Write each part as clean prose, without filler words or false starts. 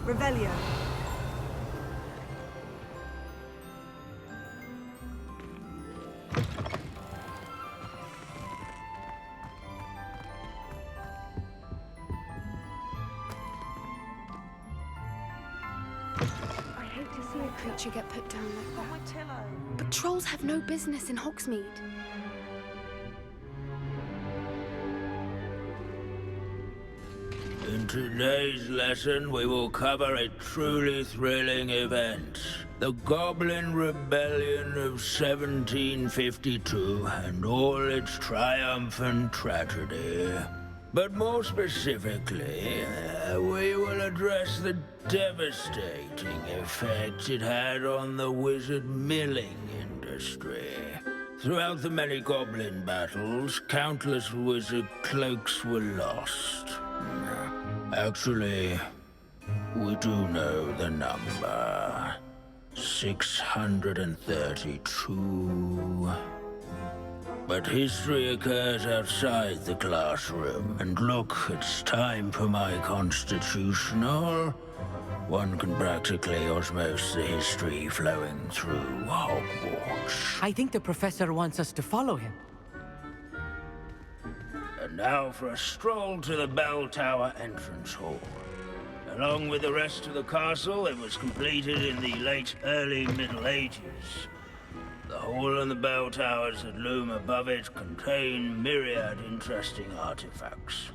Revelio. I hate to see a creature get put down like that. But trolls have no business in Hogsmeade. In today's lesson, we will cover a truly thrilling event. The Goblin Rebellion of 1752 and all its triumphant tragedy. But more specifically, we will address the devastating effect it had on the wizard milling industry. Throughout the many goblin battles, countless wizard cloaks were lost. Actually, we do know the number. 632. But history occurs outside the classroom. And look, it's time for my constitutional. One can practically osmose the history flowing through Hogwarts. I think the professor wants us to follow him. And now for a stroll to the bell tower entrance hall. Along with the rest of the castle, it was completed in the late early Middle Ages. The hall and the bell towers that loom above it contain myriad interesting artifacts.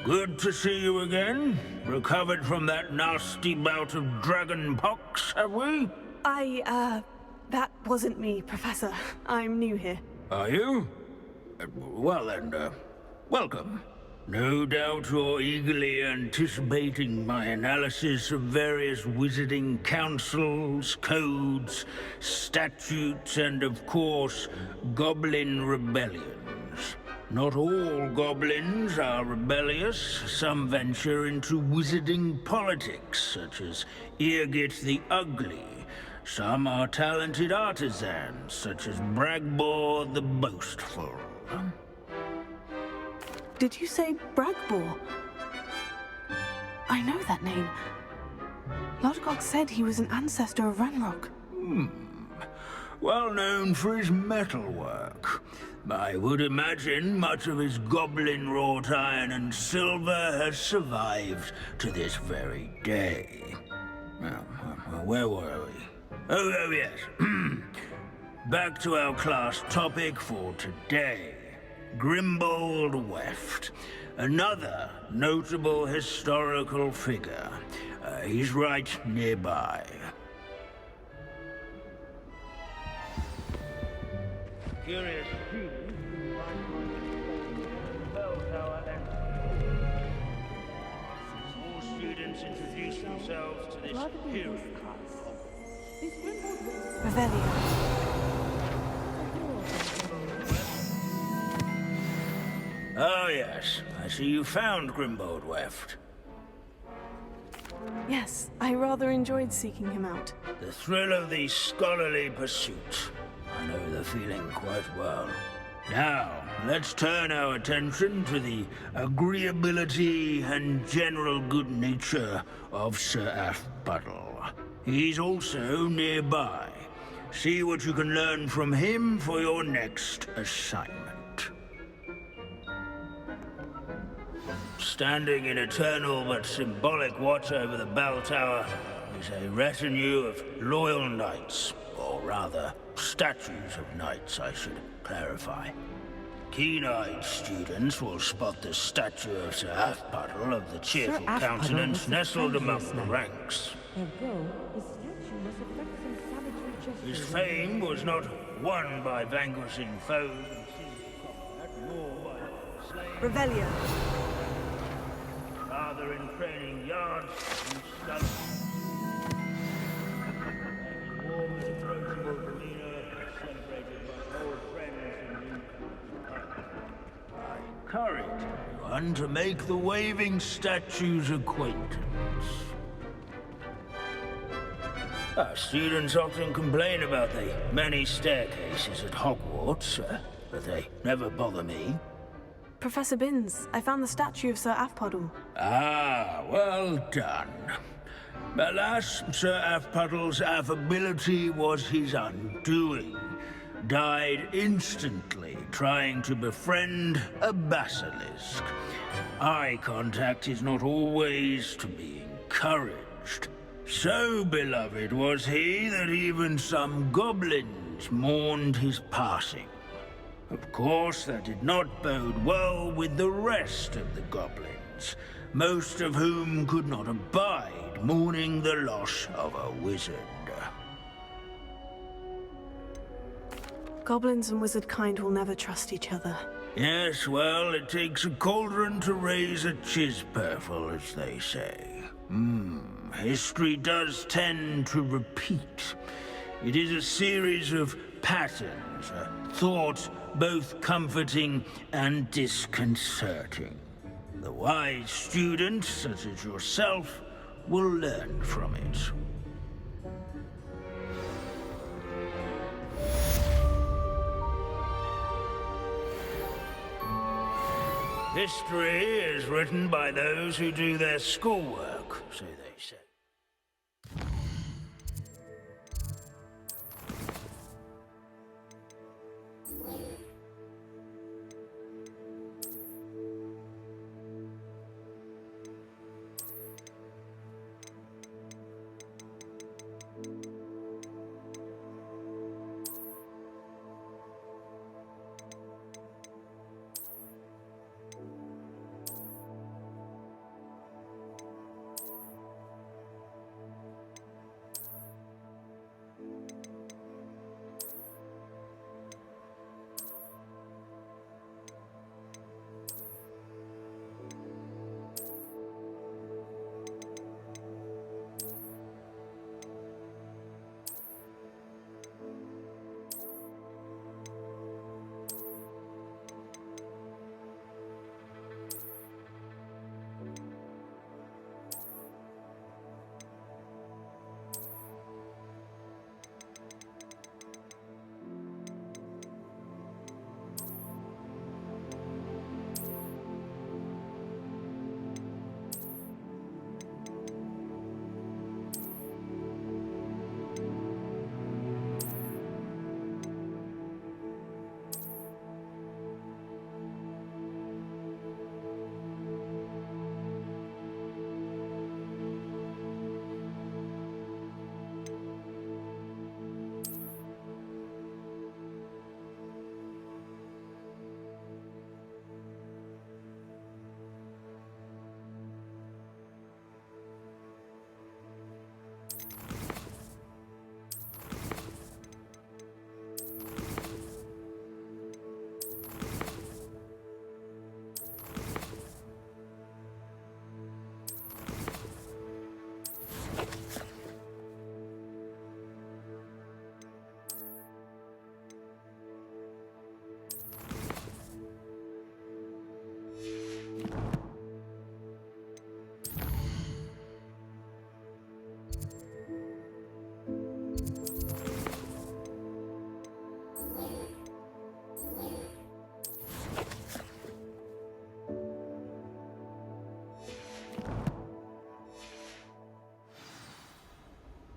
Good to see you again. Recovered from that nasty bout of dragon pox, have we? That wasn't me, Professor. I'm new here. Are you? Well then, welcome. No doubt you're eagerly anticipating my analysis of various wizarding councils, codes, statutes, and of course, goblin rebellions. Not all goblins are rebellious. Some venture into wizarding politics, such as Irgit the Ugly. Some are talented artisans, such as Bragbor the Boastful. Did you say Bragbor? I know that name. Lodgock said he was an ancestor of Ranrock. Well known for his metalwork. I would imagine much of his goblin wrought iron and silver has survived to this very day. Now, where were we? Oh yes. Back to our class topic for today. Grimbold Weft. Another notable historical figure. He's right nearby. Curious student who the bell tower entrance. All students introduce themselves to this hero. Revelio. Oh yes, I see you found Grimbold Weft. Yes, I rather enjoyed seeking him out. The thrill of the scholarly pursuit. I know the feeling quite well. Now, let's turn our attention to the agreeability and general good nature of Sir Aphbuttle. He's also nearby. See what you can learn from him for your next assignment. Standing in eternal but symbolic watch over the bell tower is a retinue of loyal knights, or rather, statues of knights, I should clarify. Keen-eyed students will spot the statue of Sir Aphbuttle of the cheerful countenance nestled among the ranks. His fame was not won by vanquishing foes, but more by slaying... Revelio. Rather in training yards and stunts. And in warm and approachable demeanor, celebrated by old friends and new comers. I encourage everyone to make the waving statue's acquaintance. Our students often complain about the many staircases at Hogwarts, but they never bother me. Professor Binns, I found the statue of Sir Afpodle. Ah, well done. Alas, Sir Afpuddle's affability was his undoing. Died instantly trying to befriend a basilisk. Eye contact is not always to be encouraged. So beloved was he that even some goblins mourned his passing. Of course, that did not bode well with the rest of the goblins, most of whom could not abide mourning the loss of a wizard. Goblins and wizard kind will never trust each other. Yes, well, it takes a cauldron to raise a chisperful, as they say. History does tend to repeat. It is a series of patterns, a thought both comforting and disconcerting. The wise student, such as yourself, will learn from it. History is written by those who do their schoolwork, so they say.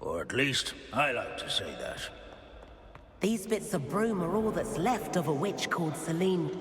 Or at least, I like to say that. These bits of broom are all that's left of a witch called Celine.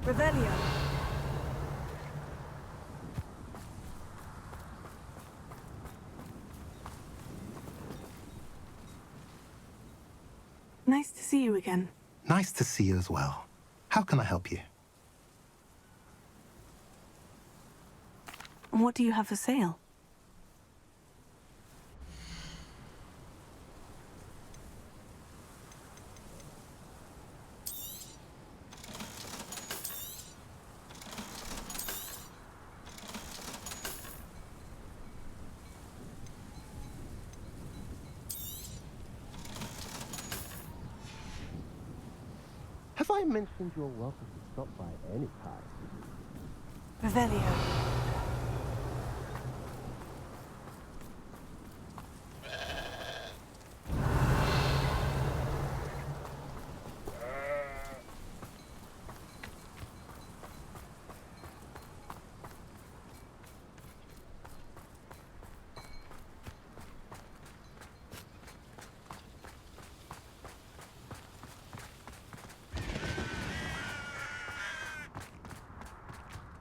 Revelio. Nice to see you again. Nice to see you as well. How can I help you? What do you have for sale? Have I mentioned you're welcome to stop by any time? Revelio.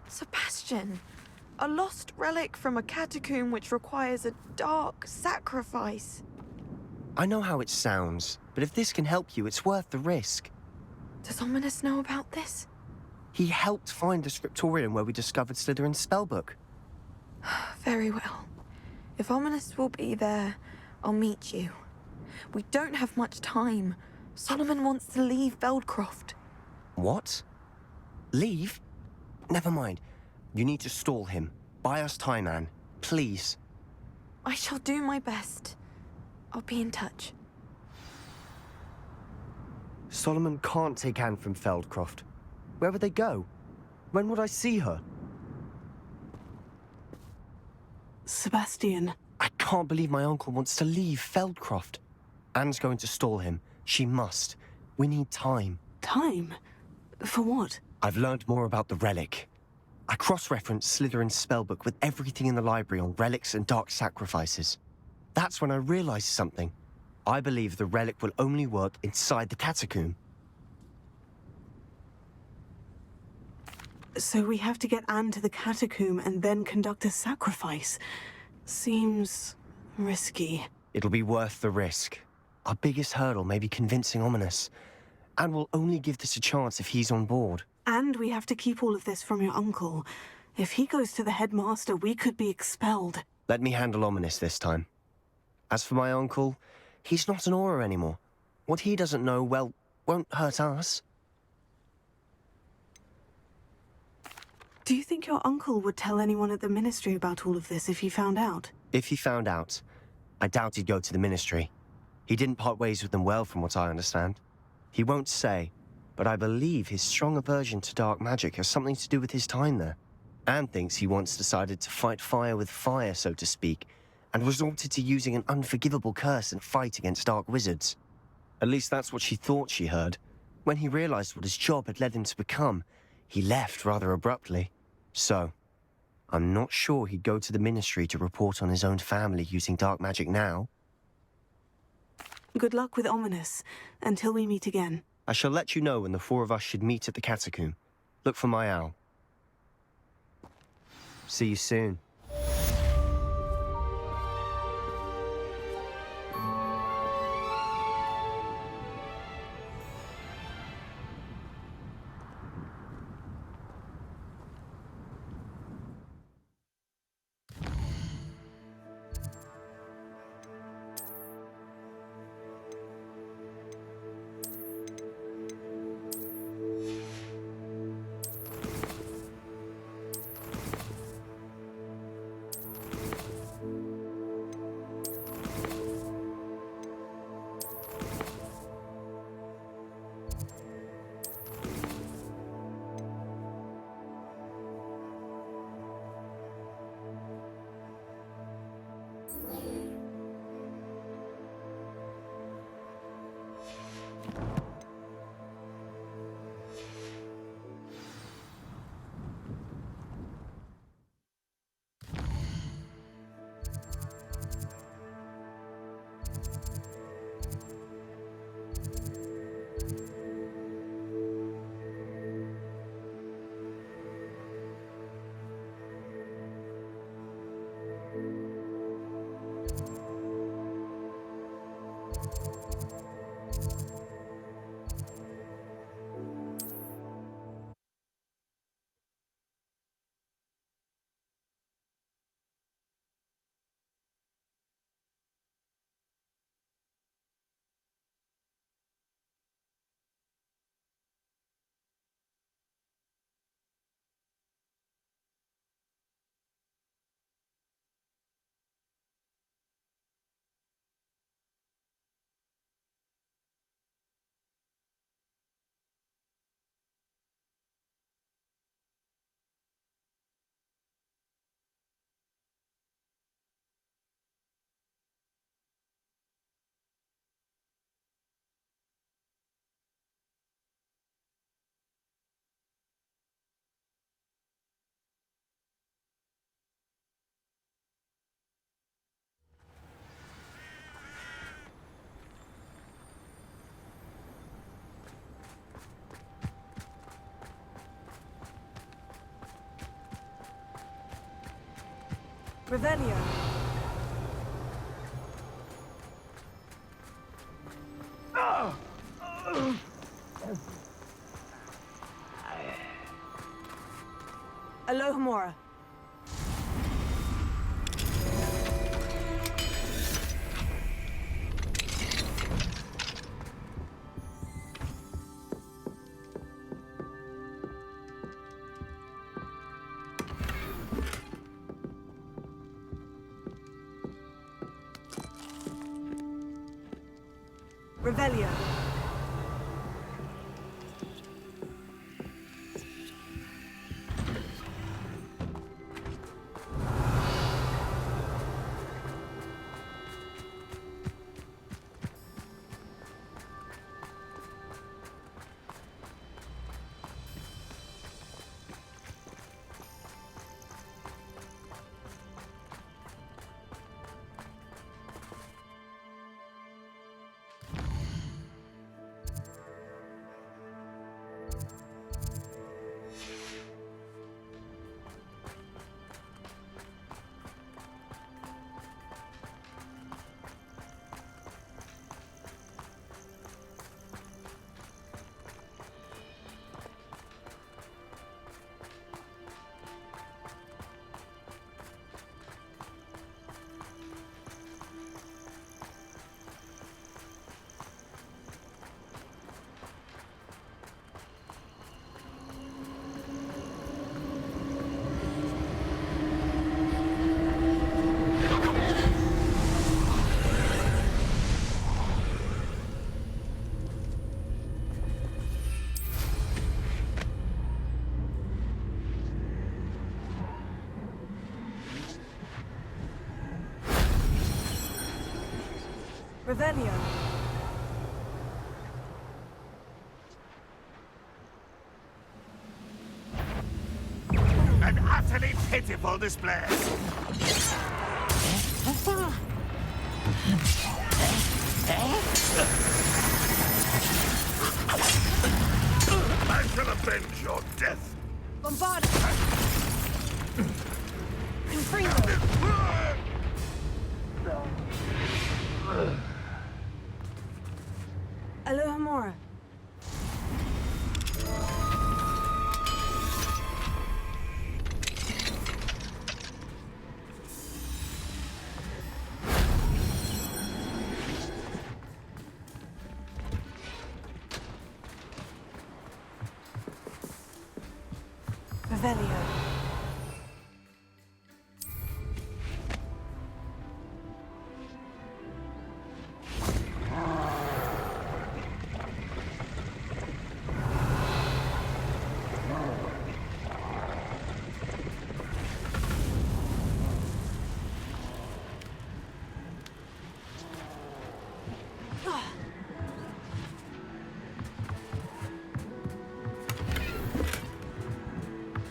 Sebastian, a lost relic from a catacomb which requires a dark sacrifice. I know how it sounds, but if this can help you, it's worth the risk. Does Ominous know about this? He helped find the scriptorium where we discovered Slytherin's spellbook. Very well. If Ominous will be there, I'll meet you. We don't have much time. Solomon wants to leave Beldcroft. What? Leave? Never mind. You need to stall him. Buy us time, Anne. Please. I shall do my best. I'll be in touch. Solomon can't take Anne from Feldcroft. Where would they go? When would I see her? Sebastian. I can't believe my uncle wants to leave Feldcroft. Anne's going to stall him. She must. We need time. Time? For what? I've learned more about the relic. I cross-referenced Slytherin's spellbook with everything in the library on relics and dark sacrifices. That's when I realized something. I believe the relic will only work inside the catacomb. So we have to get Anne to the catacomb and then conduct a sacrifice. Seems risky. It'll be worth the risk. Our biggest hurdle may be convincing Ominous. And we'll only give this a chance if he's on board. And we have to keep all of this from your uncle. If he goes to the headmaster, we could be expelled. Let me handle Ominous this time. As for my uncle, he's not an Auror anymore. What he doesn't know, well, won't hurt us. Do you think your uncle would tell anyone at the ministry about all of this if he found out? If he found out, I doubt he'd go to the ministry. He didn't part ways with them well, from what I understand. He won't say, but I believe his strong aversion to dark magic has something to do with his time there. Anne thinks he once decided to fight fire with fire, so to speak, and resorted to using an unforgivable curse in a fight against dark wizards. At least that's what she thought she heard. When he realized what his job had led him to become, he left rather abruptly. So, I'm not sure he'd go to the ministry to report on his own family using dark magic now. Good luck with Ominous, until we meet again. I shall let you know when the four of us should meet at the catacomb. Look for my owl. See you soon. Revelio. Alohomora. Revelio. Revelio. An utterly pitiful display. I shall avenge your death. Bombard! Confringo! Alohomora. Revelio.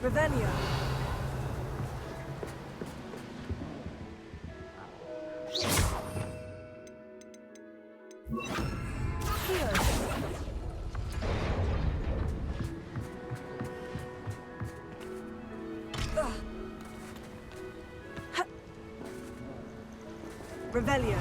Revelio. Revelio.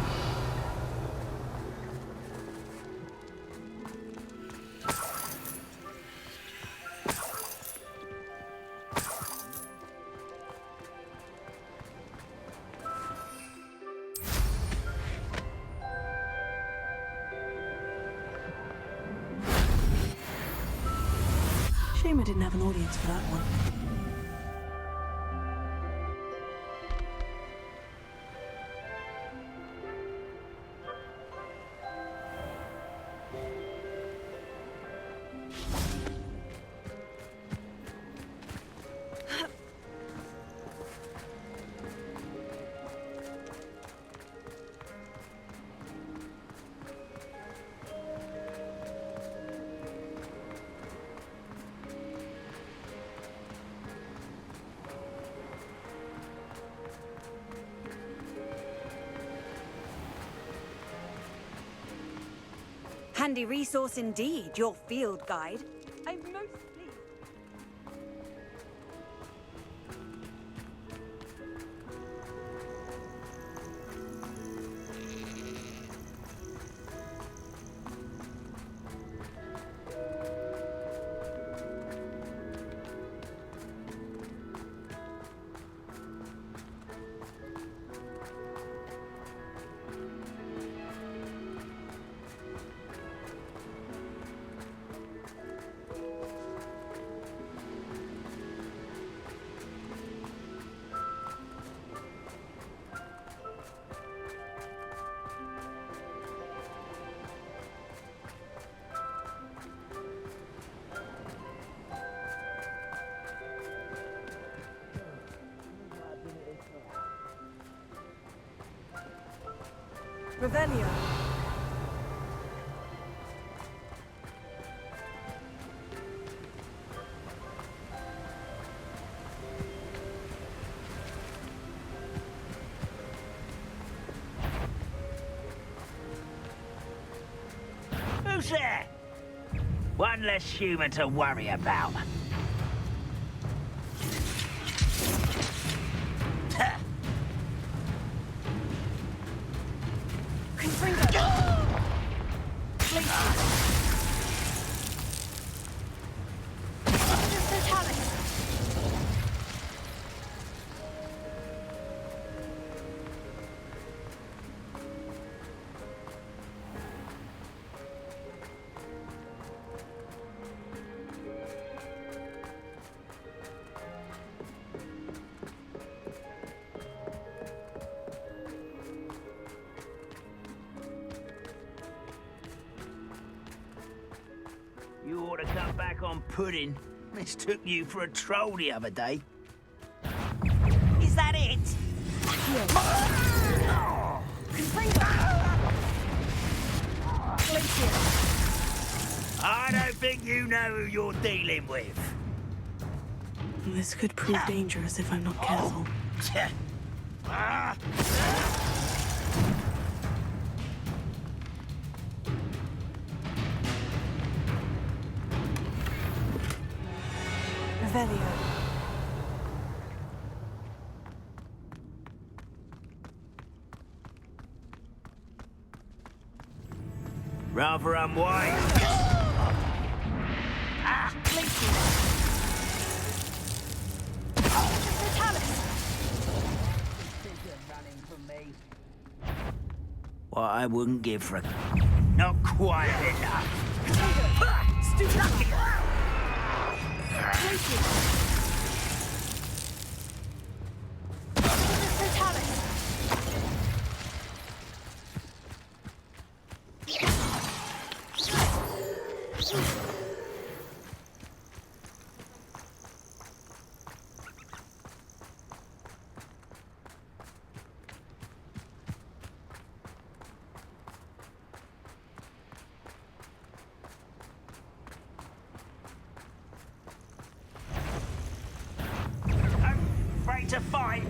Shame I didn't have an audience for that one. Handy resource indeed, your field guide. I'm most pleased. Revelio. Who's there? One less human to worry about. You ought to come back on pudding. Mistook you for a troll the other day. Is that it? I don't think you know who you're dealing with. This could prove dangerous if I'm not careful. Revelio. Rather unwise. What I wouldn't give for a... Not quite enough. Stupid. To fight.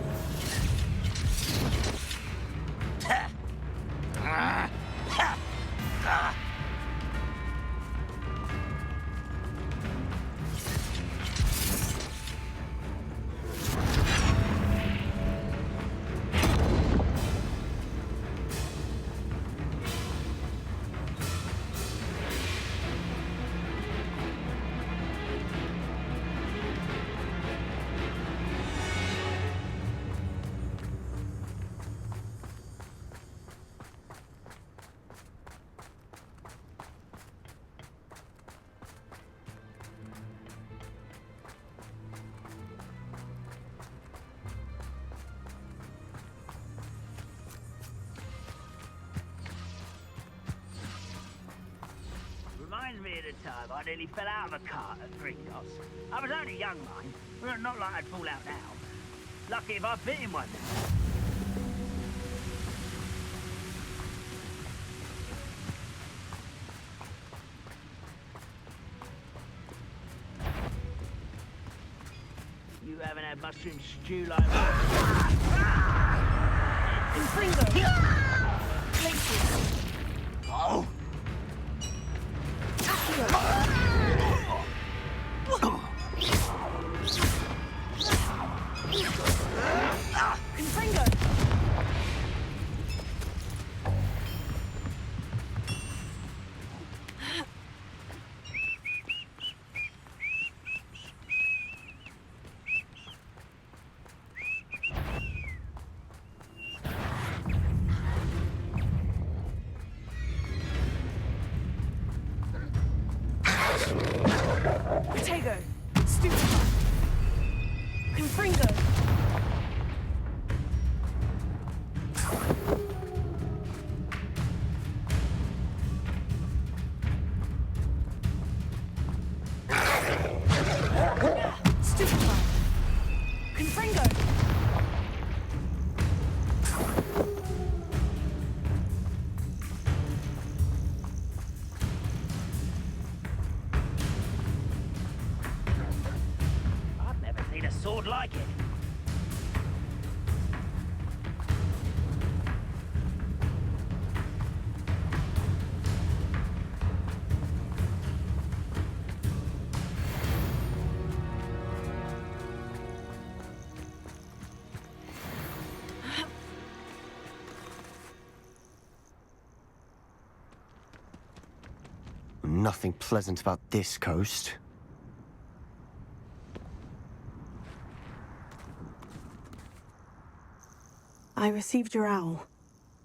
Reminds me of the time I nearly fell out of a cart at Gringotts. I was only young, mind. Well, not like I'd fall out now. Lucky if I fit in one. You haven't had mushroom stew like that. Oh! Protego. Stupefy. Confringo. Stupefy. Confringo. sword like it. Nothing pleasant about this coast. I received your owl.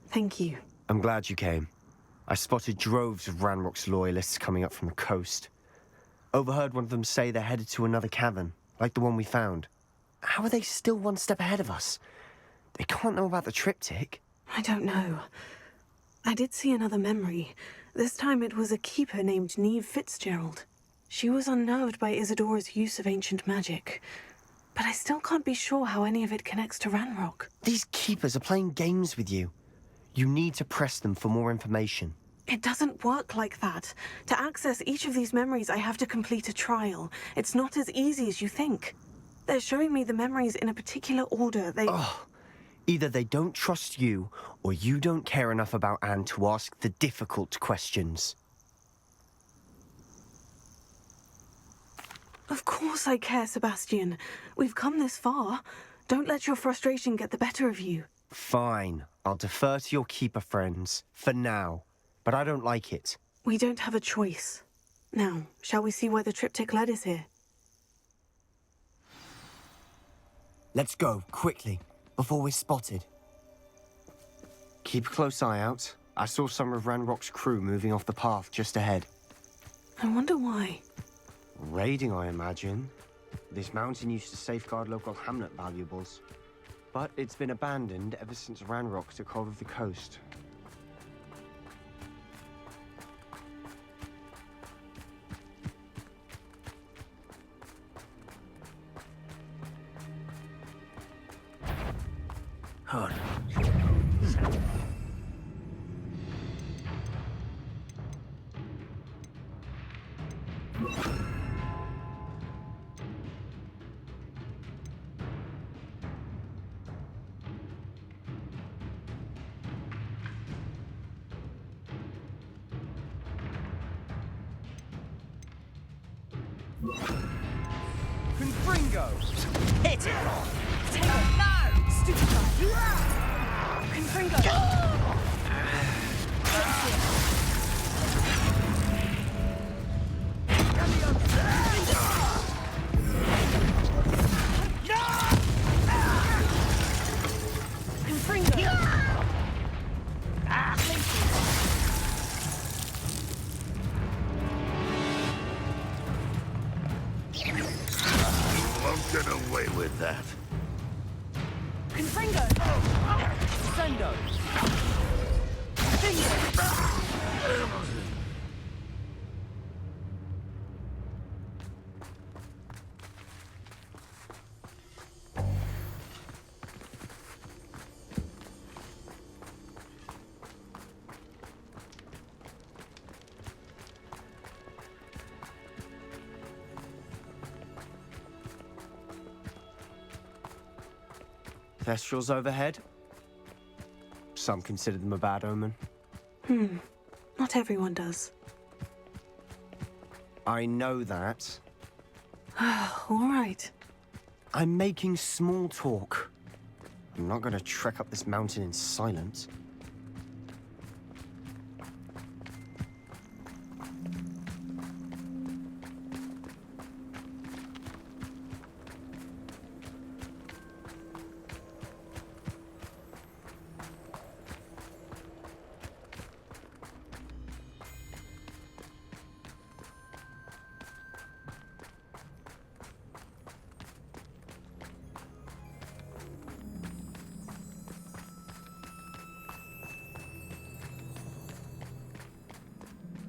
Thank you. I'm glad you came. I spotted droves of Ranrock's loyalists coming up from the coast. Overheard one of them say they're headed to another cavern, like the one we found. How are they still one step ahead of us? They can't know about the triptych. I don't know. I did see another memory. This time it was a keeper named Neve Fitzgerald. She was unnerved by Isadora's use of ancient magic. But I still can't be sure how any of it connects to Ranrock. These keepers are playing games with you. You need to press them for more information. It doesn't work like that. To access each of these memories, I have to complete a trial. It's not as easy as you think. They're showing me the memories in a particular order. Either they don't trust you, or you don't care enough about Anne to ask the difficult questions. Of course I care, Sebastian. We've come this far. Don't let your frustration get the better of you. Fine. I'll defer to your keeper friends, for now. But I don't like it. We don't have a choice. Now, shall we see why the triptych led us here? Let's go, quickly, before we're spotted. Keep a close eye out. I saw some of Ranrock's crew moving off the path just ahead. I wonder why. Raiding, I imagine. This mountain used to safeguard local hamlet valuables. But it's been abandoned ever since Ranrock took hold of the coast. Hold on. Confringos! Hit it! Take it! No! Stupid guy! Confringo! Get away with that. Confringo! Sendo! Thestrals overhead? Some consider them a bad omen. Not everyone does. I know that. All right. I'm making small talk. I'm not going to trek up this mountain in silence.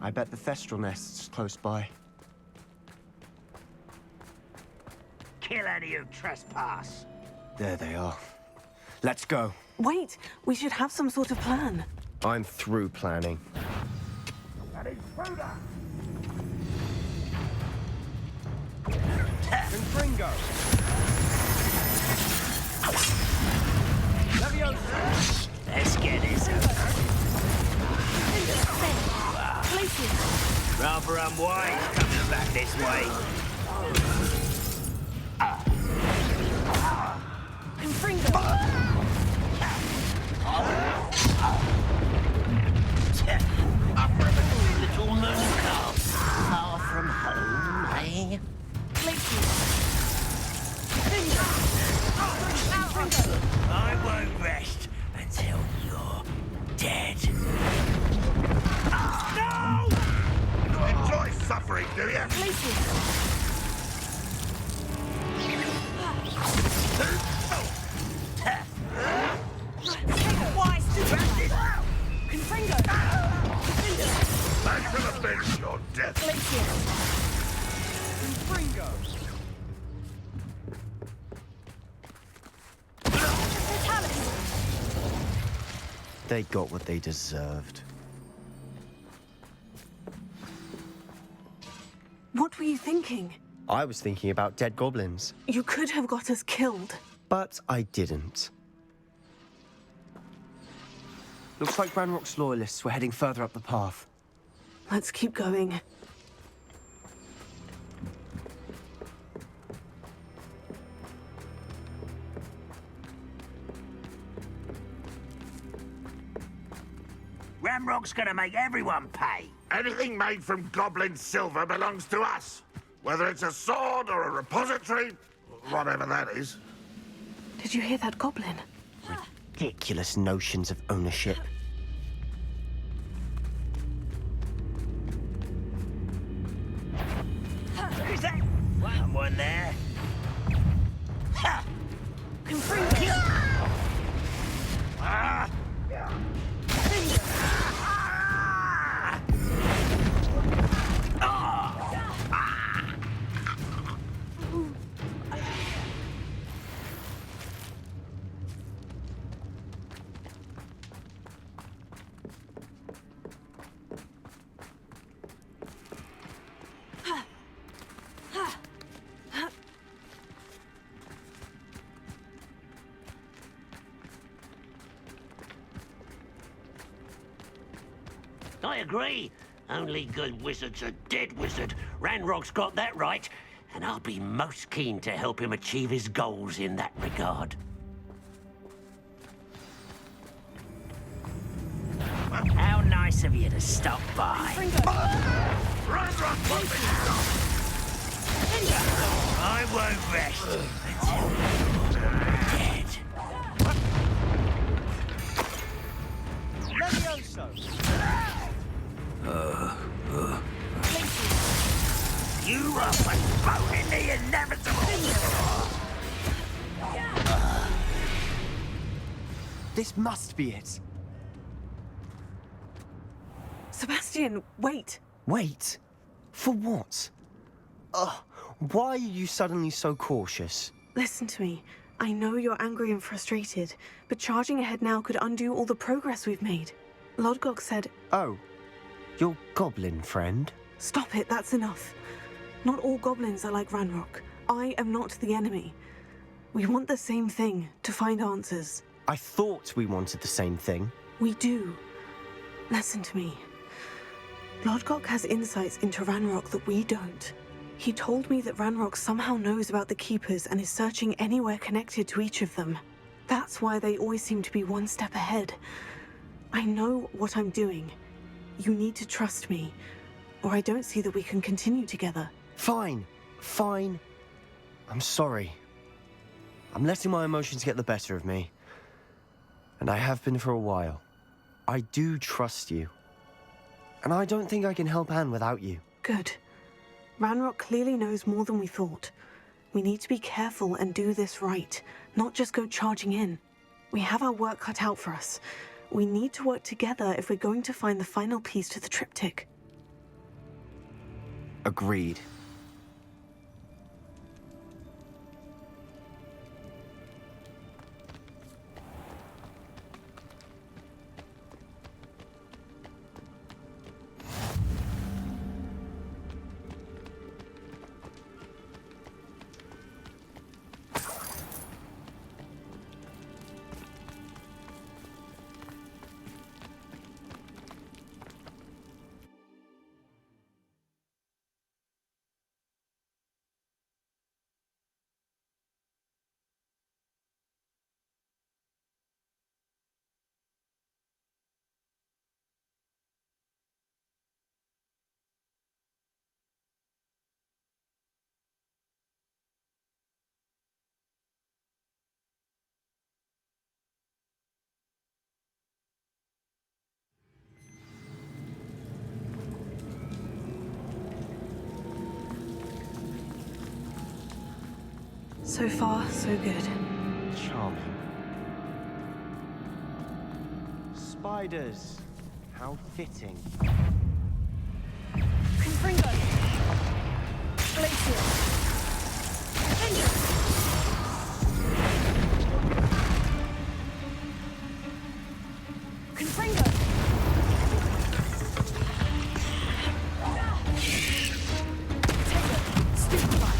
I bet the Thestral nest's close by. Kill any who trespass! There they are. Let's go. Wait, we should have some sort of plan. I'm through planning. An intruder! Confringo! Let's get this over. Rather unwise coming back this way. Little moon calf, far from home, eh? I won't rest until you're dead. No! You enjoy suffering, do you? Why stupid? Back to the bench, your death. They got what they deserved. What were you thinking? I was thinking about dead goblins, You could have got us killed. but I didn't. Looks like Ranrock's loyalists were heading further up the path. Let's keep going. Ramrock's gonna make everyone pay. Anything made from goblin silver belongs to us. Whether it's a sword or a repository, whatever that is. Did you hear that goblin? Ridiculous notions of ownership. Who's that? Someone there? Ha! Ah! I agree. Only good wizard's a dead wizard. Ranrock's got that right, and I'll be most keen to help him achieve his goals in that regard. How nice of you to stop by. Ranrock won't be stopped. I won't rest until you're dead. You are postponing the inevitable. This must be it. Sebastian, wait. Wait. For what? Why are you suddenly so cautious? Listen to me. I know you're angry and frustrated, but charging ahead now could undo all the progress we've made. Lodgock said... Oh, your goblin friend? Stop it, that's enough. Not all goblins are like Ranrock. I am not the enemy. We want the same thing, to find answers. I thought we wanted the same thing. We do. Listen to me. Lodgock has insights into Ranrock that we don't. He told me that Ranrock somehow knows about the Keepers and is searching anywhere connected to each of them. That's why they always seem to be one step ahead. I know what I'm doing. You need to trust me, or I don't see that we can continue together. Fine. I'm sorry. I'm letting my emotions get the better of me. And I have been for a while. I do trust you. And I don't think I can help Anne without you. Good. Ranrock clearly knows more than we thought. We need to be careful and do this right, not just go charging in. We have our work cut out for us. We need to work together if we're going to find the final piece to the triptych. Agreed. So far, so good. Charming. Spiders. How fitting. Confringo. Glacier. Defender. Confringo. Taylor. Stupefy.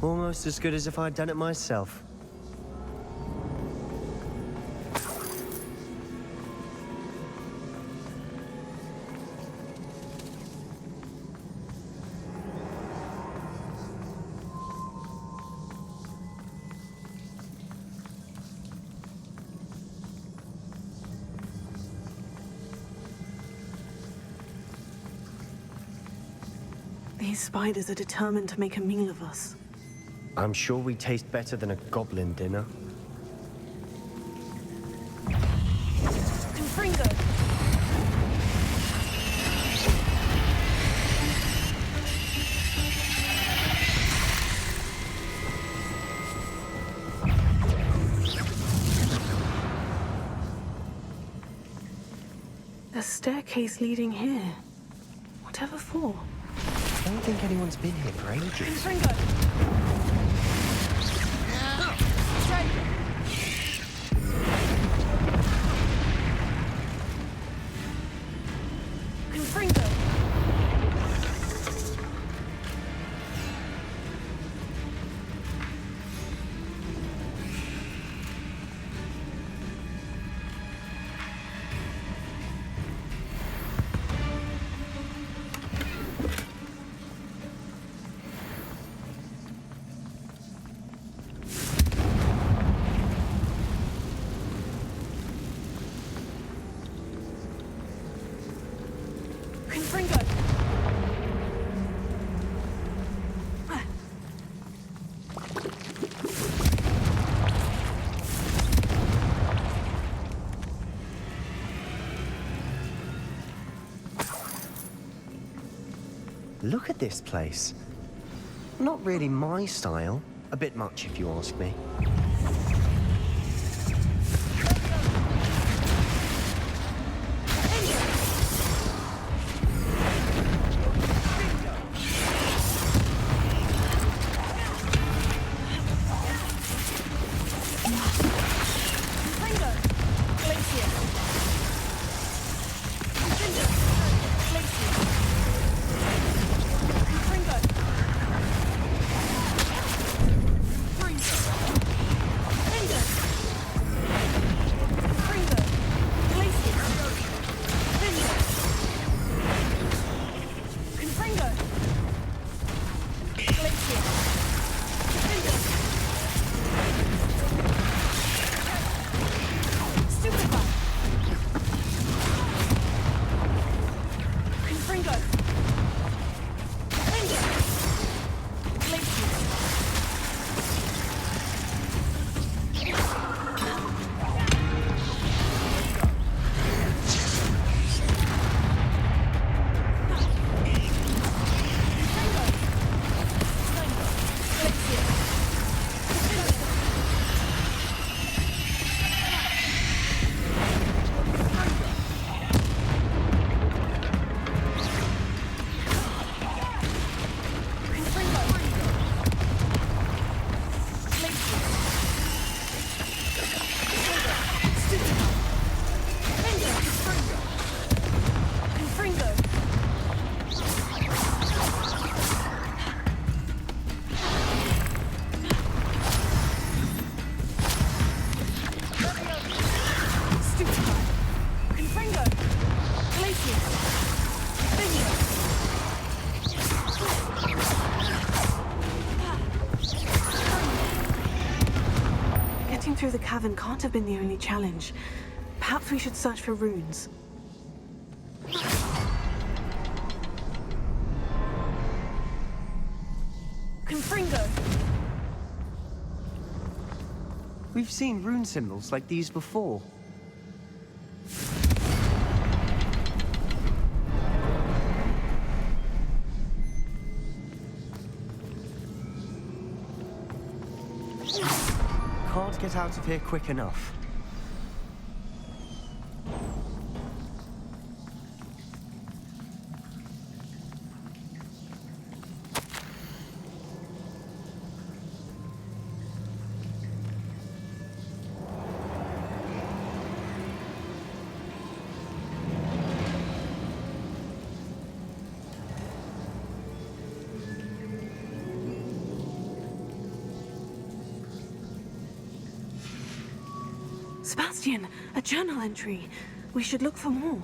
Almost as good as if I'd done it myself. These spiders are determined to make a meal of us. I'm sure we taste better than a goblin dinner. Confringo. A staircase leading here. Whatever for? I don't think anyone's been here for ages. Confringo. Confringo. Confringo. Look at this place. Not really my style. A bit much, if you ask me. through the cavern can't have been the only challenge. Perhaps we should search for runes. Confringo! We've seen rune symbols like these before. Can't get out of here quick enough. Sebastian, a journal entry. We should look for more.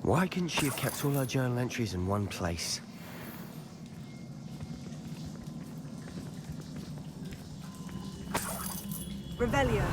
Why couldn't she have kept all her journal entries in one place? Revelio.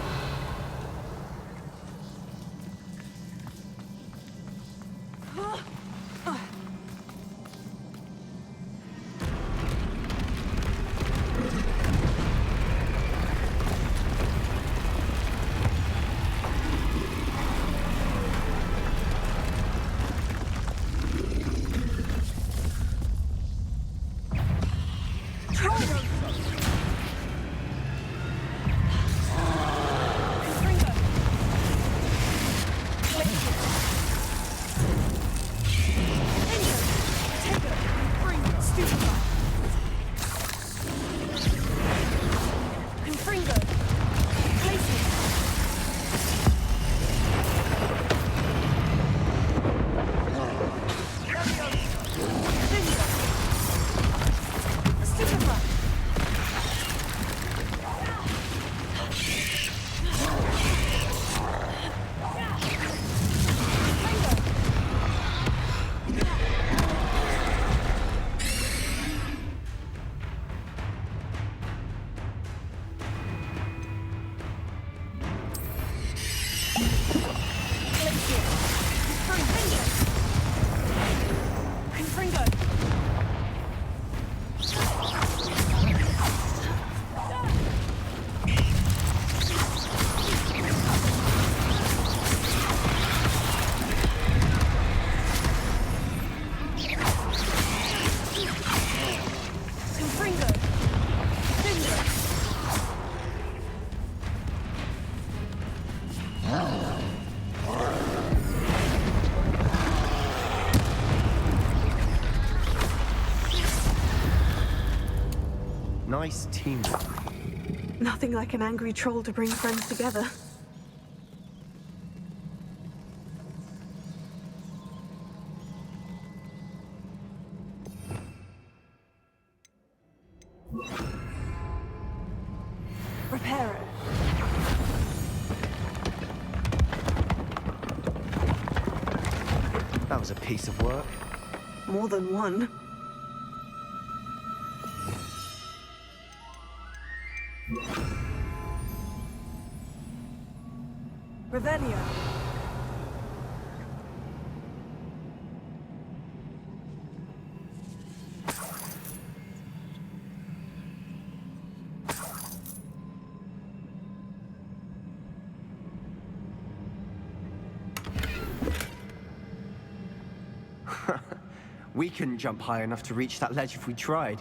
Nice teamwork. Nothing like an angry troll to bring friends together. Reparo. That was a piece of work. More than one. Revelio. We couldn't jump high enough to reach that ledge if we tried.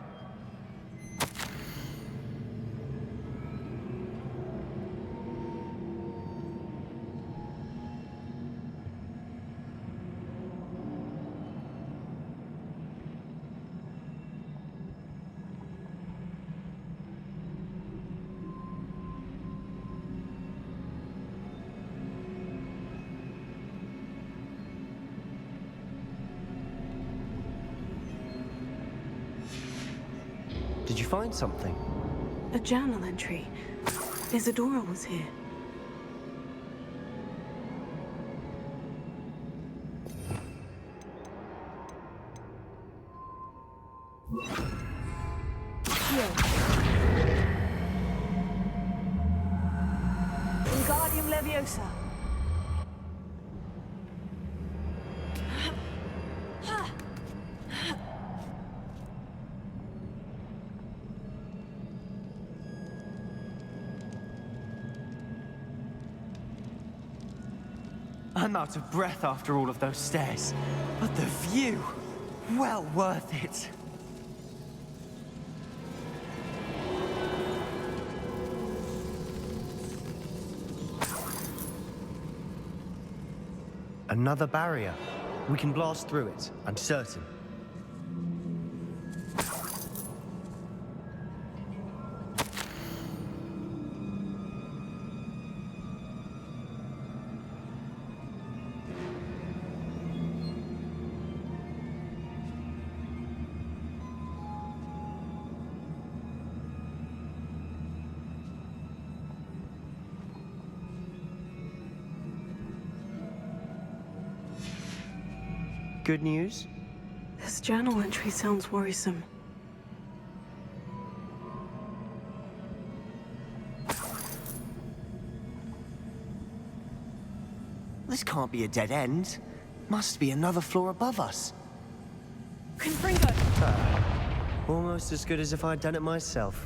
Did you find something? A journal entry. Isadora was here. Leviosa. I'm out of breath after all of those stairs. But the view, well worth it. Another barrier. We can blast through it, I'm certain. Good news? This journal entry sounds worrisome. This can't be a dead end. Must be another floor above us. Confringo! Almost as good as if I'd done it myself.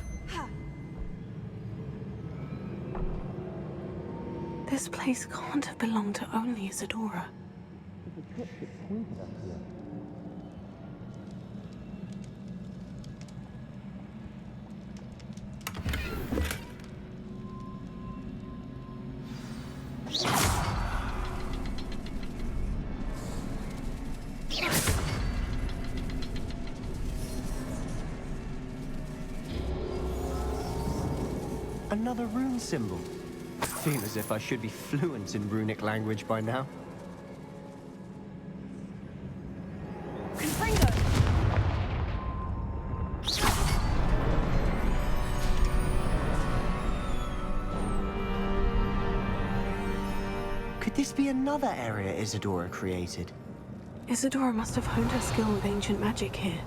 This place can't have belonged to only Isadora. Another rune symbol. Feel as if I should be fluent in runic language by now. Confringo! Could this be another area Isadora created? Isadora must have honed her skill with ancient magic here.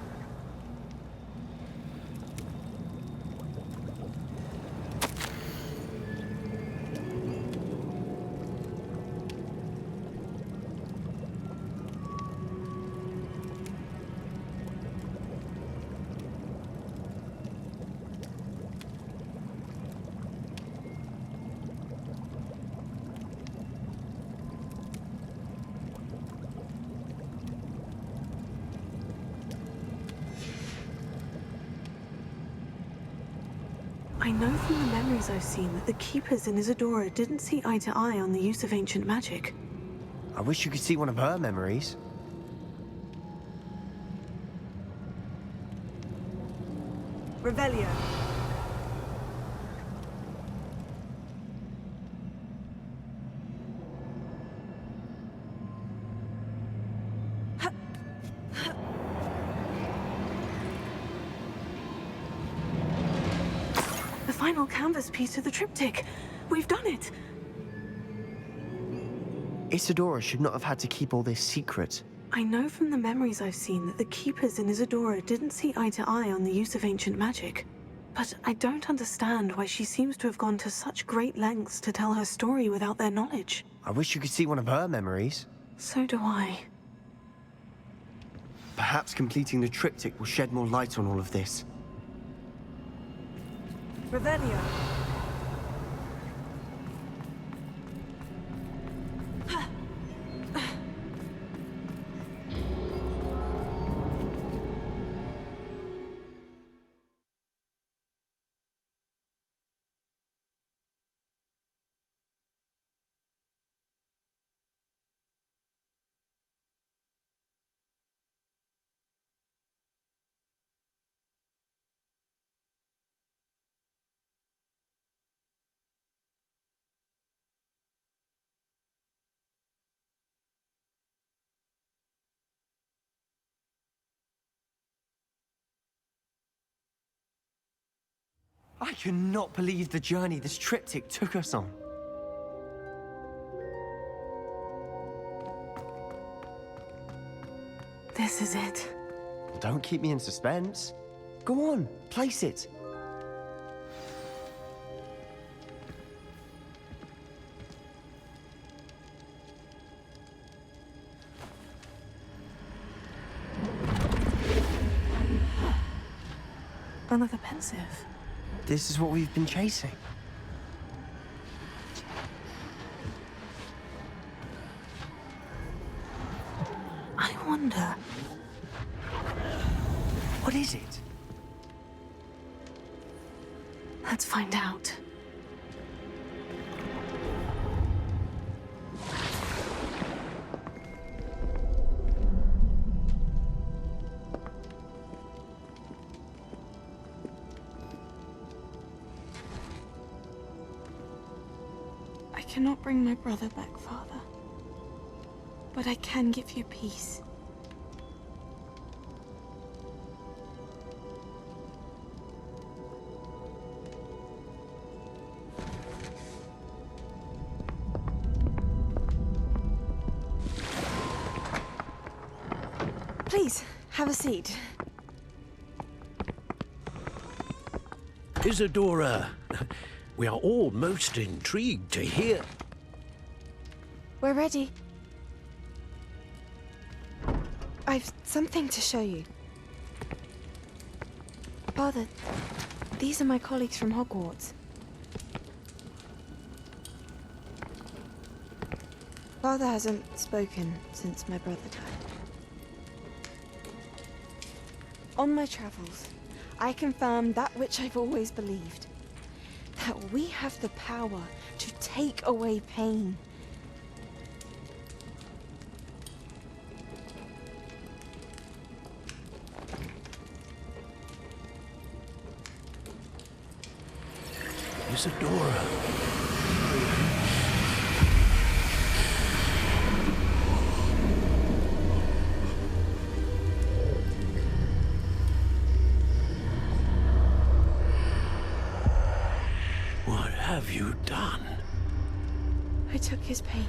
I know from the memories I've seen that the Keepers in Isadora didn't see eye to eye on the use of ancient magic. I wish you could see one of her memories. Revelio. The final canvas piece of the triptych. We've done it! Isadora should not have had to keep all this secret. I know from the memories I've seen that the Keepers in Isadora didn't see eye to eye on the use of ancient magic. But I don't understand why she seems to have gone to such great lengths to tell her story without their knowledge. I wish you could see one of her memories. So do I. Perhaps completing the triptych will shed more light on all of this. Revelio. I cannot believe the journey this triptych took us on. This is it. Well, don't keep me in suspense. Go on, place it. Another pensive. This is what we've been chasing. I wonder. What is it? Let's find out. I cannot bring my brother back, Father. But I can give you peace. Please, have a seat. Isadora, we are all most intrigued to hear. We're ready. I've something to show you. Father, these are my colleagues from Hogwarts. Father hasn't spoken since my brother died. On my travels, I confirmed that which I've always believed. That we have the power to take away pain. Isadora. What have you done? I took his pain.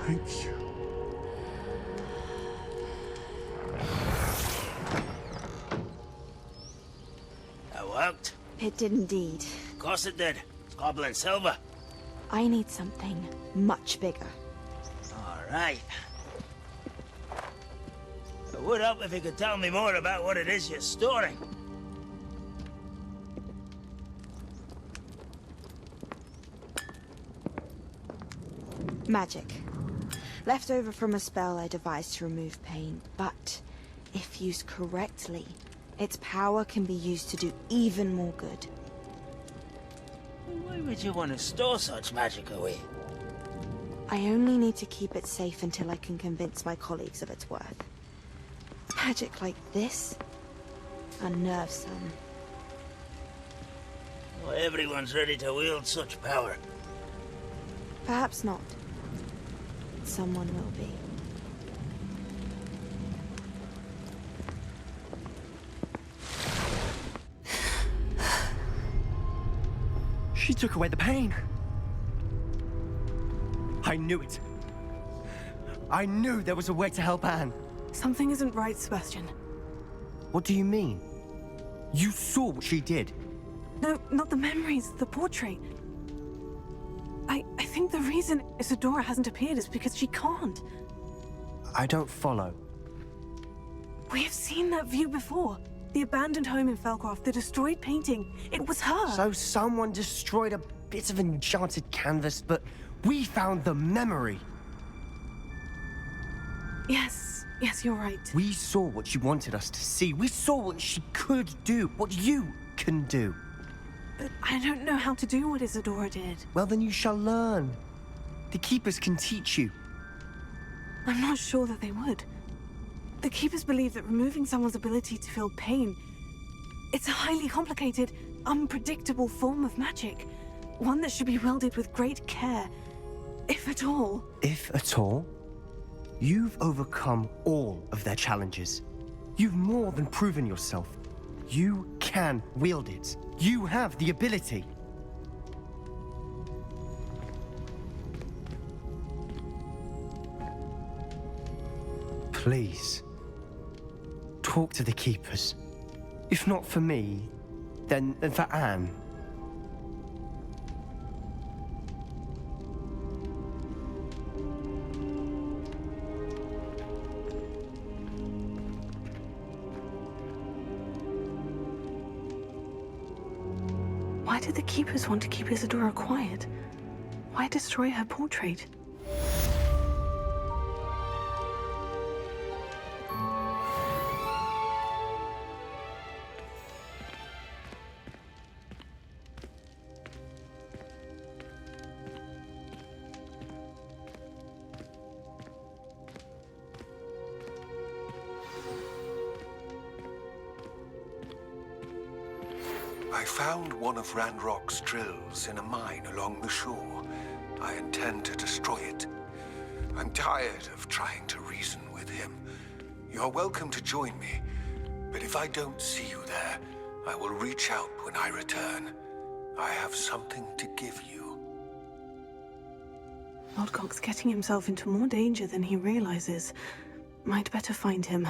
Thank you. That worked. It did indeed. Of course it did. It's goblin silver. I need something much bigger. All right. It would help if you could tell me more about what it is you're storing. Magic. Left over from a spell I devised to remove pain, but if used correctly, its power can be used to do even more good. Why would you want to store such magic away? I only need to keep it safe until I can convince my colleagues of its worth. Magic like this unnerves them. Not everyone's ready to wield such power. Perhaps not. Someone will be. She took away the pain. I knew it. I knew there was a way to help Anne. Something isn't right, Sebastian. What do you mean? You saw what she did. No, not the memories, the portrait. I think the reason Isadora hasn't appeared is because she can't. I don't follow. We have seen that view before. The abandoned home in Felcroft, the destroyed painting. It was her. So someone destroyed a bit of enchanted canvas, but we found the memory. Yes, you're right. We saw what she wanted us to see. We saw what she could do, what you can do. But I don't know how to do what Isadora did. Well, then you shall learn. The Keepers can teach you. I'm not sure that they would. The Keepers believe that removing someone's ability to feel pain, it's a highly complicated, unpredictable form of magic. One that should be wielded with great care, if at all. If at all? You've overcome all of their challenges. You've more than proven yourself. You can wield it. You have the ability. Please, talk to the Keepers. If not for me, then for Anne. Why did the Keepers want to keep Isadora quiet? Why destroy her portrait? I found one of Ranrock's drills in a mine along the shore. I intend to destroy it. I'm tired of trying to reason with him. You're welcome to join me, but if I don't see you there, I will reach out when I return. I have something to give you. Lodgock's getting himself into more danger than he realizes. Might better find him.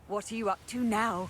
What are you up to now?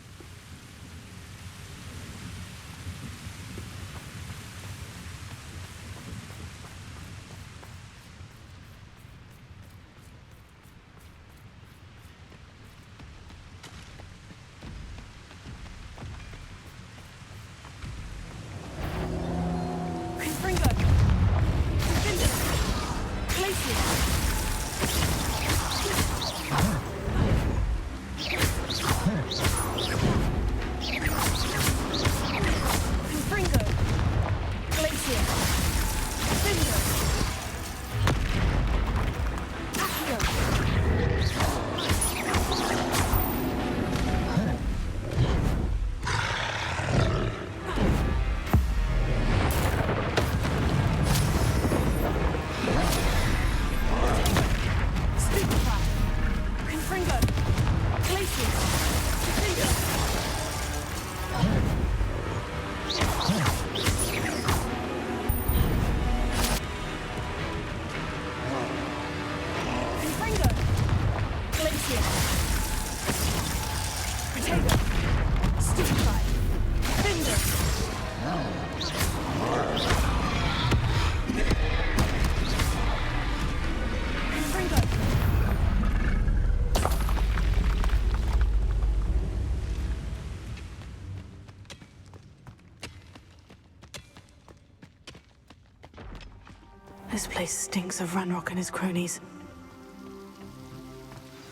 This place stinks of Ranrock and his cronies.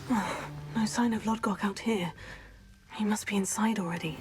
Oh, no sign of Lodgock out here. He must be inside already.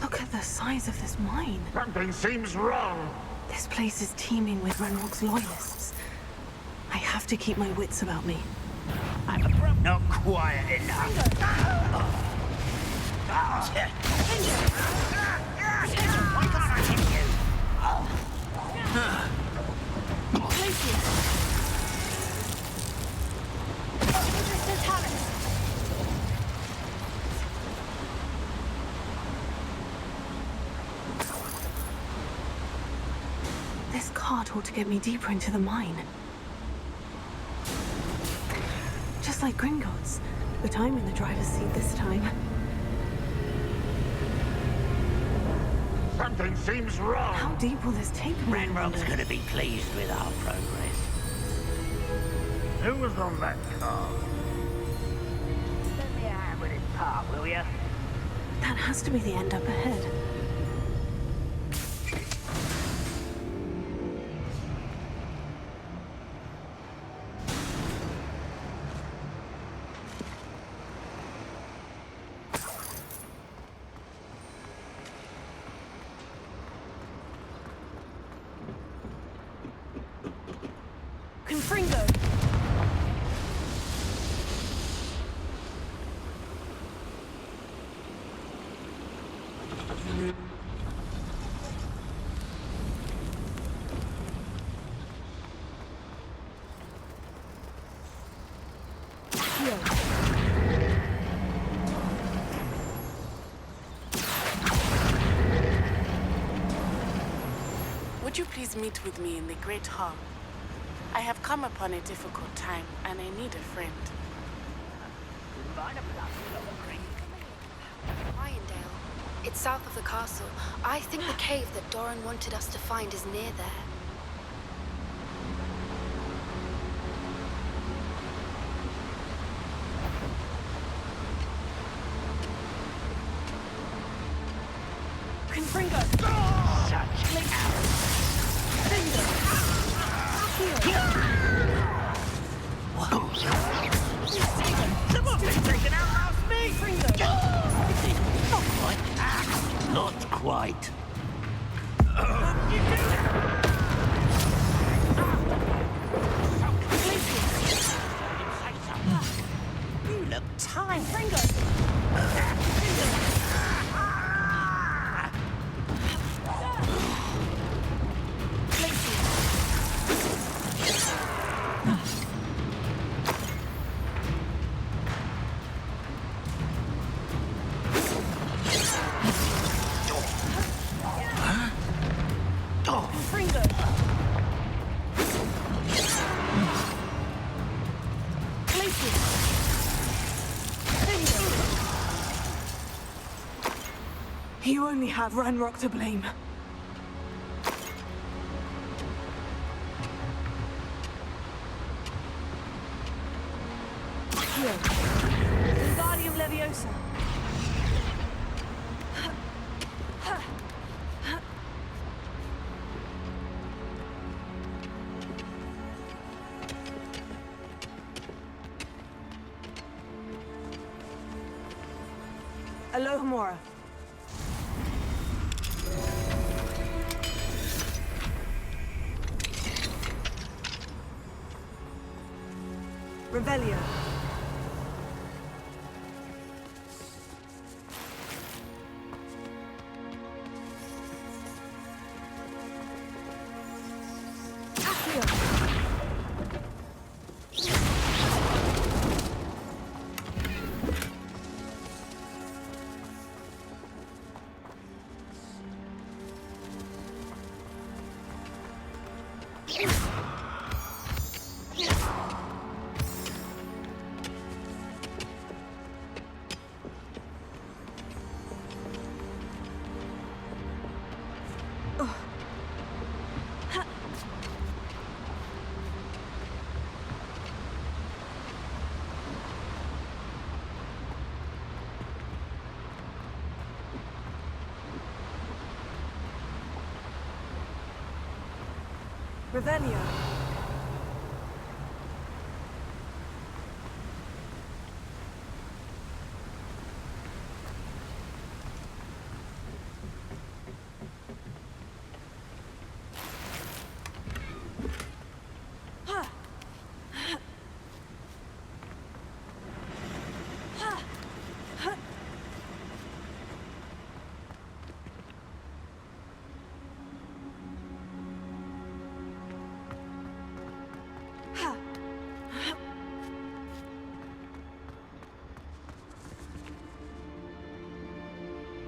Look at the size of this mine. Something seems wrong. This place is teeming with Ranrock's loyalists. I have to keep my wits about me. Not quiet enough. Why can't I hit you? This cart ought to get me deeper into the mine. Just like Gringotts, but I'm in the driver's seat this time. Something seems wrong. How deep will this take me? Ranrock's gonna be pleased with our progress. Who was on that car? Let me a hand with this part, will ya? That has to be the end up ahead. Confringo! Would you please meet with me in the Great Hall? I have come upon a difficult time, and I need a friend. Ryandale. It's south of the castle. I think the cave that Doran wanted us to find is near there. Confringo! Such arrogance! Someone been freaking out last me! Not quite. Not quite. You look tired. You only have Ranrock to blame. Wingardium Leviosa. Alohomora. Revelio. Accio. Revelio.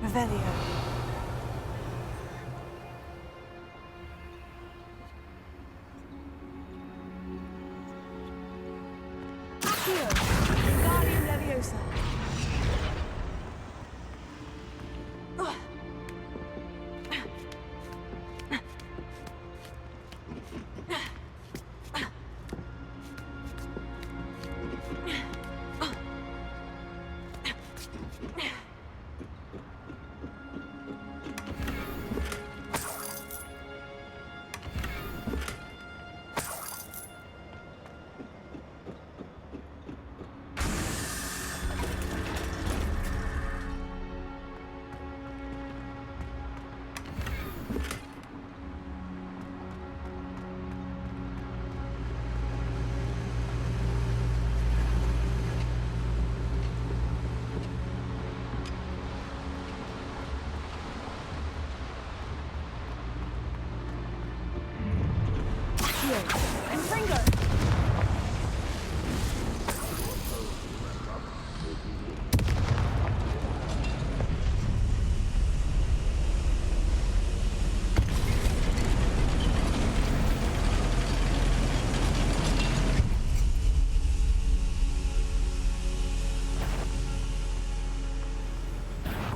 Revelio. Accio. Wingardium Leviosa.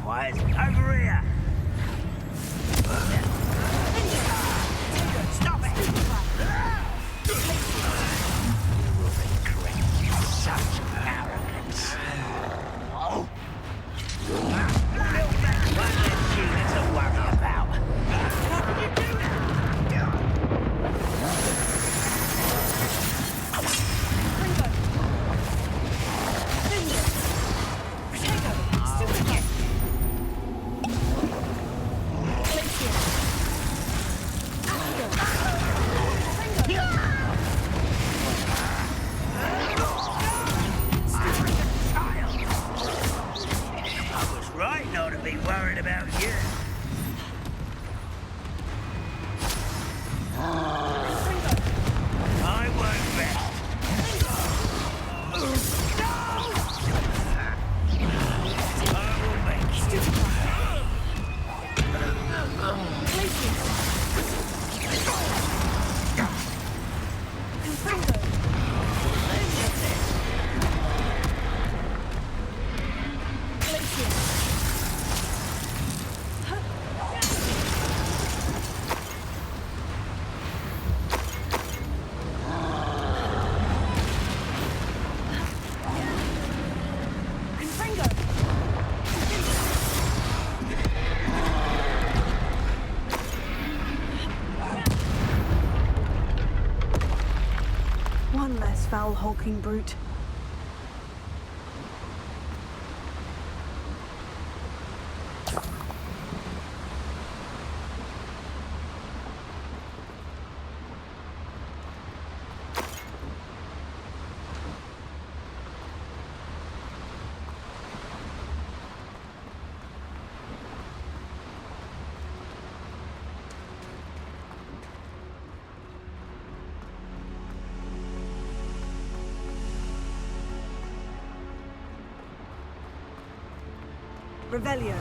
Quiet. Over here! Stop it! You will regret such arrogance. Oh! Build that one unit to worry about. How can you do that? Worried about you. I won't rest. I will make you. One less foul hulking brute. Revelio.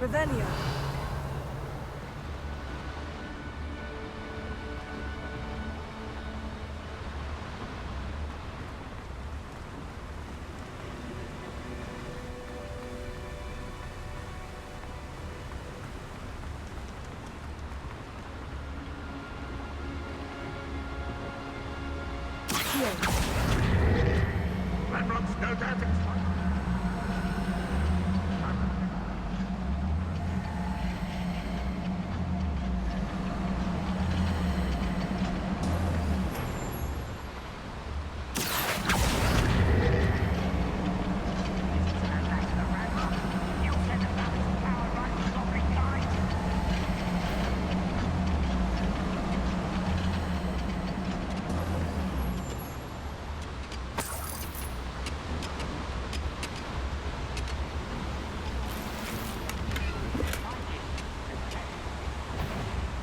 Revelio. Ranrock's no doubt it's fine.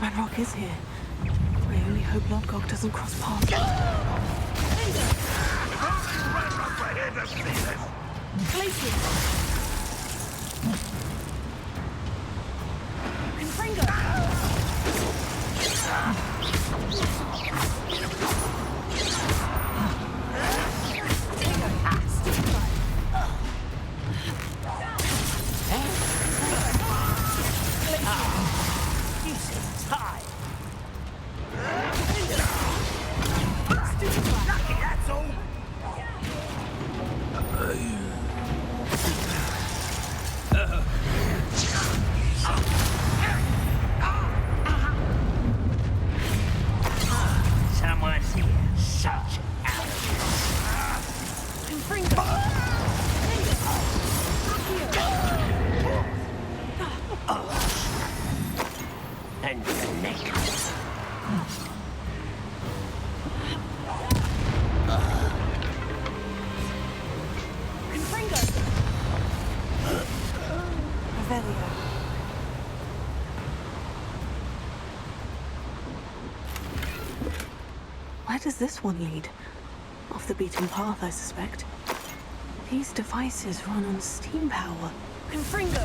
Ranrock is here. I only hope Lodgock doesn't cross paths. Ranrock were here to see this. Glacier. Confringo. You seem tired. Lucky, that's all. Someone's here. Such arrogance. Confringo. And the neck. Confringo. Revelio. Where does this one lead? Off the beaten path, I suspect. These devices run on steam power. Confringo.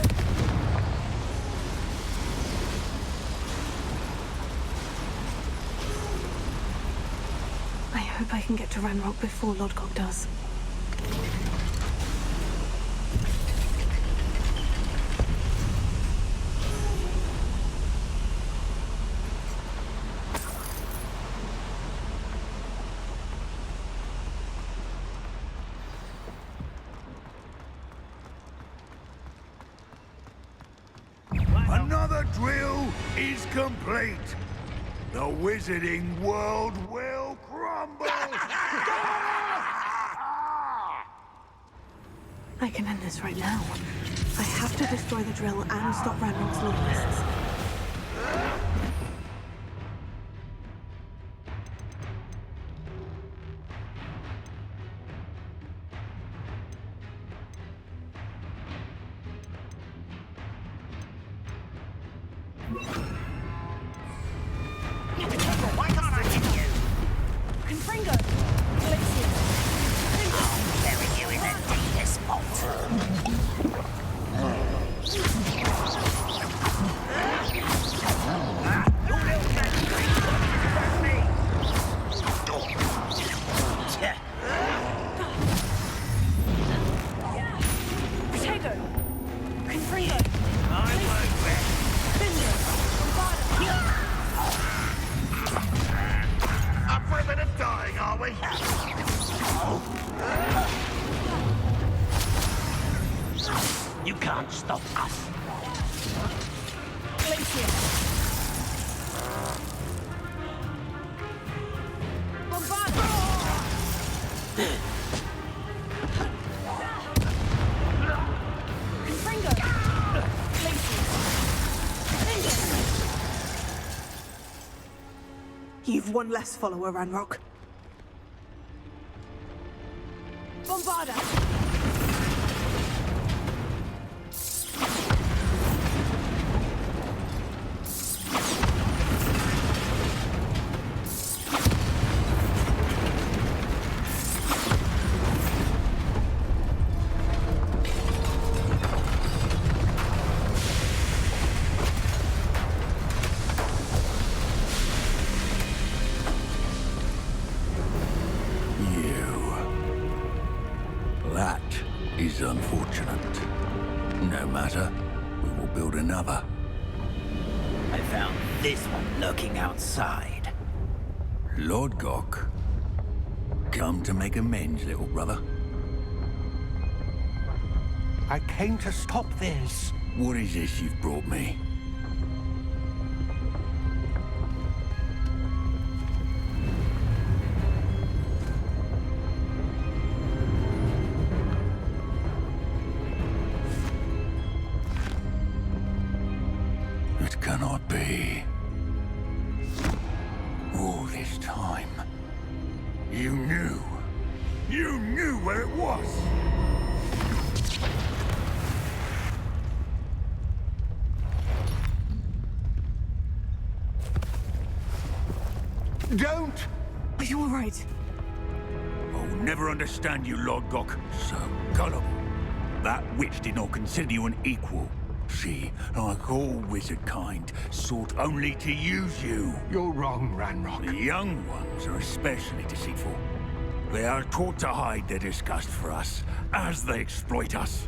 I hope I can get to Ranrock before Lodgock does. Another drill is complete. The wizarding world will crumble. I can end this right now. I have to destroy the drill and stop Ranrock's loyalists. Why can't I hit you? Confringo. Glacier. I'll bury you in the deepest spot. Your little that's me. Potato. Confringo. I won't bet. Bingo. Up for a bit of dying, are we? You can't stop us. Glacier. Bombarda. Confringo. Glacier. You've one less follower, Ranrock. Bombarda. is unfortunate. No matter, we will build another. I found this one lurking outside. Lodgock. Come to make amends, little brother. I came to stop this. What is this you've brought me? It cannot be. All this time, you knew. You knew where it was! Don't! Are you all right? I'll never understand you, Lodgock. So gullible. That witch did not consider you an equal. She, like all wizard kind, sought only to use you. You're wrong, Ranrock. The young ones are especially deceitful. They are taught to hide their disgust for us, as they exploit us.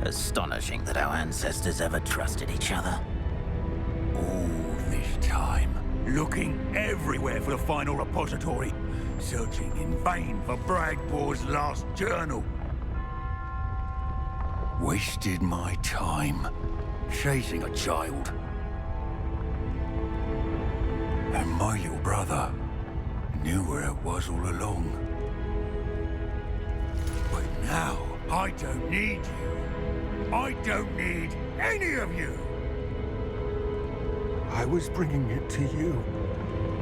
Astonishing that our ancestors ever trusted each other. All this time, looking everywhere for the final repository, searching in vain for Bragbor's last journal. Wasted my time, chasing a child. And my little brother knew where it was all along. But now, I don't need you. I don't need any of you. I was bringing it to you.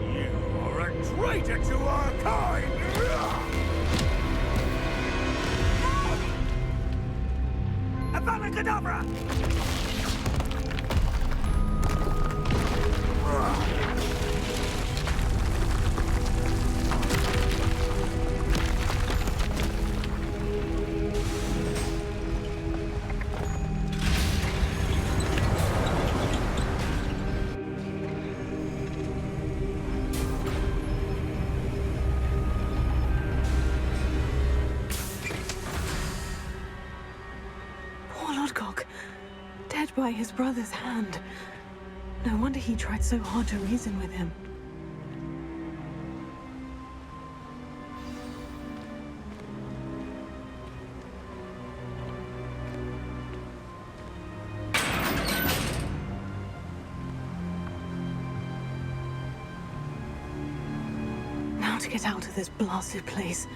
You are a traitor to our kind! Abracadabra! Poor Lodgock. Dead by his brother's hand. No wonder he tried so hard to reason with him. Now to get out of this blasted place.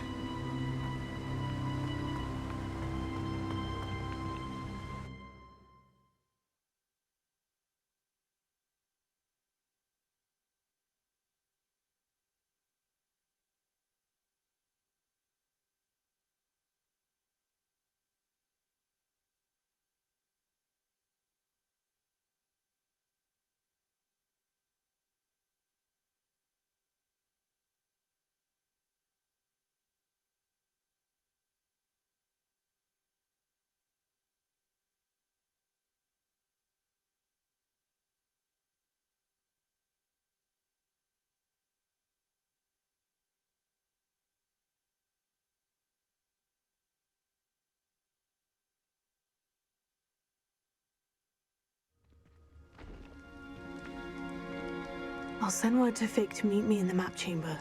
I'll send word to Vic to meet me in the map chamber.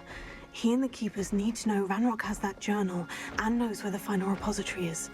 He and the Keepers need to know Ranrock has that journal and knows where the final repository is.